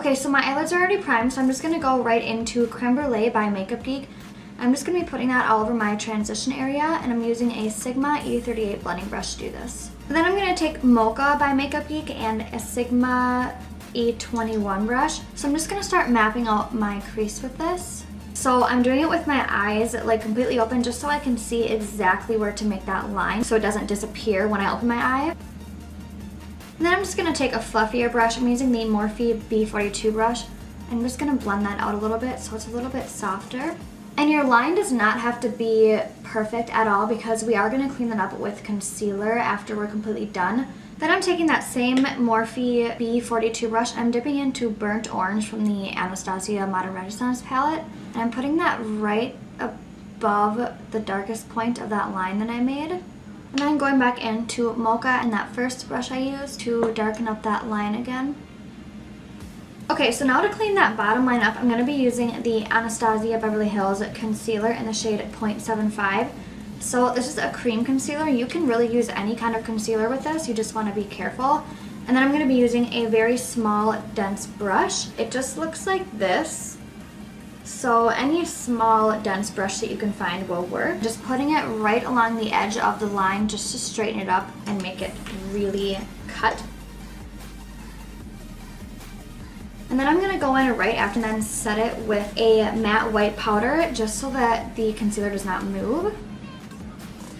Okay, so my eyelids are already primed, so I'm just going to go right into Creme Brulee by Makeup Geek. I'm just going to be putting that all over my transition area, and I'm using a Sigma E38 blending brush to do this. And then I'm going to take Mocha by Makeup Geek and a Sigma E21 brush. So I'm just going to start mapping out my crease with this. So I'm doing it with my eyes like completely open just so I can see exactly where to make that line so it doesn't disappear when I open my eye. And then I'm just going to take a fluffier brush. I'm using the Morphe B42 brush. I'm just going to blend that out a little bit so it's a little bit softer. And your line does not have to be perfect at all because we are going to clean that up with concealer after we're completely done. Then I'm taking that same Morphe B42 brush. I'm dipping into Burnt Orange from the Anastasia Modern Renaissance palette. And I'm putting that right above the darkest point of that line that I made. And then going back into Mocha and that first brush I used to darken up that line again. Okay, so now to clean that bottom line up, I'm going to be using the Anastasia Beverly Hills Concealer in the shade 0.75. So this is a cream concealer. You can really use any kind of concealer with this. You just want to be careful. And then I'm going to be using a very small, dense brush. It just looks like this. So any small, dense brush that you can find will work. Just putting it right along the edge of the line just to straighten it up and make it really cut. And then I'm going to go in right after and then set it with a matte white powder just so that the concealer does not move.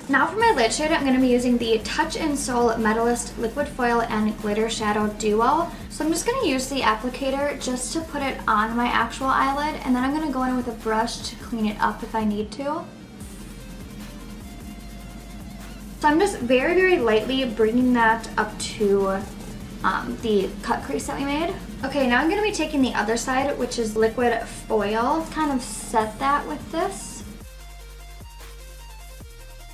Now for my lid shade, I'm going to be using the Touch in Sol Metalist Liquid Foil and Glitter Shadow Duo. So I'm just going to use the applicator just to put it on my actual eyelid, and then I'm going to go in with a brush to clean it up if I need to. So I'm just very, very lightly bringing that up to the cut crease that we made. Okay, now I'm going to be taking the other side, which is liquid foil, kind of set that with this.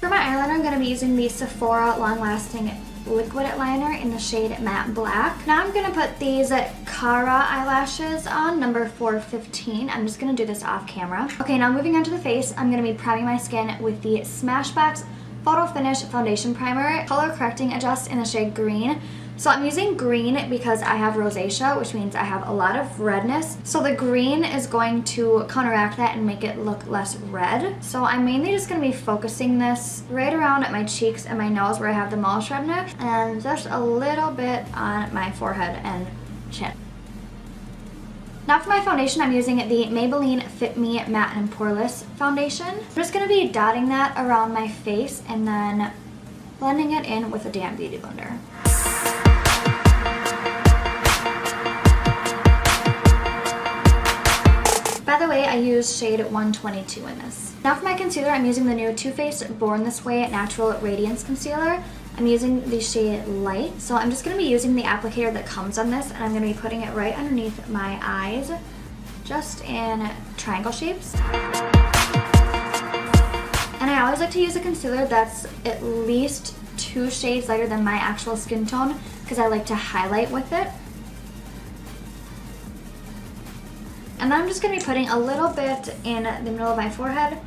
For my eyeliner, I'm going to be using the Sephora Long Lasting Liquid Liner in the shade Matte Black. Now I'm going to put these Cara eyelashes on, number 415. I'm just going to do this off camera. Okay, now moving on to the face, I'm going to be priming my skin with the Smashbox Photo Finish Foundation Primer, Color Correcting Adjust in the shade Green. So I'm using green because I have rosacea, which means I have a lot of redness. So the green is going to counteract that and make it look less red. So I'm mainly just going to be focusing this right around at my cheeks and my nose where I have the most redness, and just a little bit on my forehead and chin. Now for my foundation, I'm using the Maybelline Fit Me Matte and Poreless Foundation. I'm just going to be dotting that around my face and then blending it in with a damp beauty blender. By the way, I use shade 122 in this. Now for my concealer, I'm using the new Too Faced Born This Way Natural Radiance Concealer. I'm using the shade Light. So I'm just going to be using the applicator that comes on this, and I'm going to be putting it right underneath my eyes, just in triangle shapes. And I always like to use a concealer that's at least 2 shades lighter than my actual skin tone because I like to highlight with it. And then I'm just going to be putting a little bit in the middle of my forehead,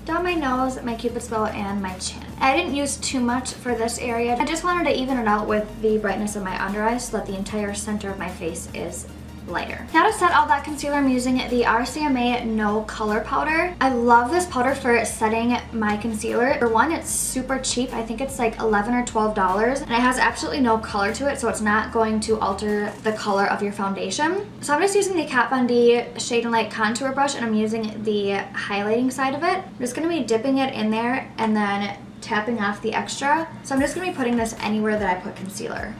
down my nose, my cupid's bow, and my chin. I didn't use too much for this area. I just wanted to even it out with the brightness of my under eyes so that the entire center of my face is lighter. Now to set all that concealer, I'm using the RCMA No Color Powder. I love this powder for setting my concealer. For one, it's super cheap. I think it's like $11 or $12, and it has absolutely no color to it, so it's not going to alter the color of your foundation. So I'm just using the Kat Von D Shade and Light Contour Brush, and I'm using the highlighting side of it. I'm just going to be dipping it in there and then tapping off the extra. So I'm just going to be putting this anywhere that I put concealer.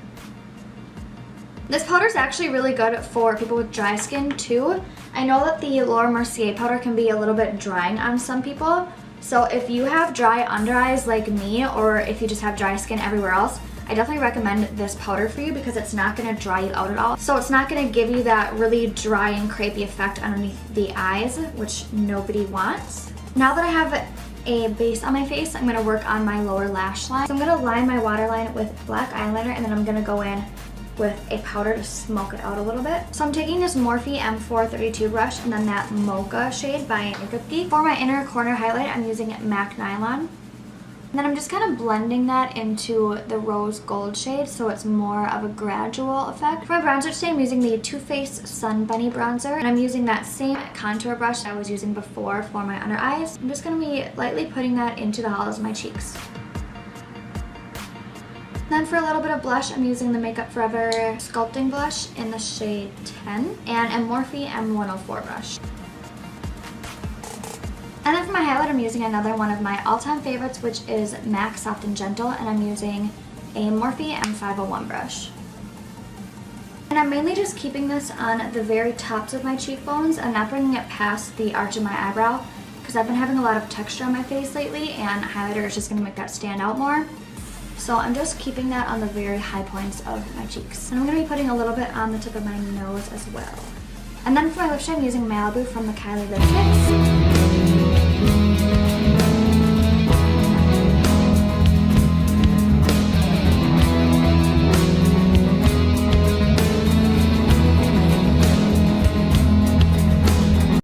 This powder is actually really good for people with dry skin too. I know that the Laura Mercier powder can be a little bit drying on some people. So if you have dry under eyes like me, or if you just have dry skin everywhere else, I definitely recommend this powder for you because it's not going to dry you out at all. So it's not going to give you that really dry and crepey effect underneath the eyes, which nobody wants. Now that I have a base on my face, I'm going to work on my lower lash line. So I'm going to line my waterline with black eyeliner, and then I'm going to go in with a powder to smoke it out a little bit. So I'm taking this Morphe M432 brush and then that Mocha shade by Makeup Geek. For my inner corner highlight, I'm using MAC Nylon. And then I'm just kind of blending that into the rose gold shade so it's more of a gradual effect. For my bronzer today, I'm using the Too Faced Sun Bunny bronzer, and I'm using that same contour brush I was using before for my under eyes. I'm just going to be lightly putting that into the hollows of my cheeks. Then for a little bit of blush, I'm using the Makeup Forever Sculpting Blush in the shade 10 and a Morphe M104 brush. And then for my highlight, I'm using another one of my all-time favorites, which is MAC Soft and Gentle, and I'm using a Morphe M501 brush. And I'm mainly just keeping this on the very tops of my cheekbones. I'm not bringing it past the arch of my eyebrow because I've been having a lot of texture on my face lately, and highlighter is just going to make that stand out more. So I'm just keeping that on the very high points of my cheeks. And I'm going to be putting a little bit on the tip of my nose as well. And then for my lip shade, I'm using Malibu from the Kylie Lipsticks.